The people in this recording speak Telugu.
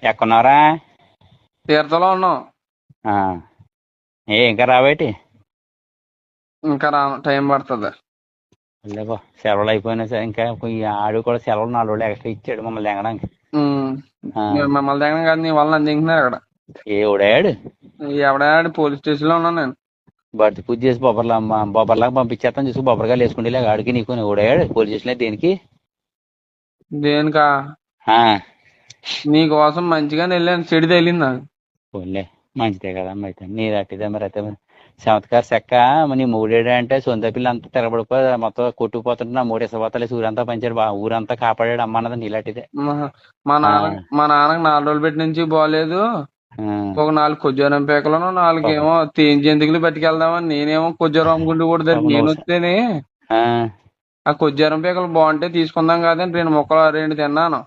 ఎక్కడున్నారా? తీర్థంలో ఉన్నాం. ఆ, ఇంకా రావేటి? ఇంకా టైం పడుతుంది. లేబో సెలవులు అయిపోయినా సరే ఇంకా ఈ ఆడు కూడా సెలవులు 4 రోజులు ఎక్స్ట్రా ఇచ్చాడు మమ్మల్ని ఎగడానికి. మిమ్మల్ని దగ్గర కాదు, నీ వల్ల అందింటున్నారు అక్కడ. ఏ ఓడాడు ఎవడాడు పోలీస్ స్టేషన్ లో ఉన్నాను నేను. బర్త్ పూజ చేసి బొబ్బర్లాగా పంపించేస్తాను చూసి బొబ్బరగా వేసుకుంటే ఆడికి నీకు ఓడాడు పోలీస్ స్టేషన్ దేనికి? దేనికా? ఆ, నీ కోసం మంచిగానే వెళ్ళాను, చెడు తగిలింది నాకు. పోన్లే మంచిదే కదా అయితే నీది అట్టిదే మరి అయితే చమత్కార చెక్క. నీ మూడేడు అంటే సొంత పిల్ల అంతా తిరగబడిపోయి మొత్తం కొట్టుకుపోతుంటే నా మూడు ఇసపోతలే ఊరంతా పంచాడు ఊరంతా కాపాడాడు అమ్మన్నది నీలాంటిదే. మా నాన్నకి 4 రోజులు పెట్టి నుంచి బాగాలేదు. ఒక 4 కొజ్జారం పేకలను 4 ఏమో తేనె జంతికలు పట్టుకెళ్దామని నేనేమో కొజ్జారం అమ్ముకుంటూ కూడా నేను వస్తేనే ఆ కొజ్జారం పేకలు బాగుంటే తీసుకుందాం కాదని 2 ముక్కలు 2 తిన్నాను.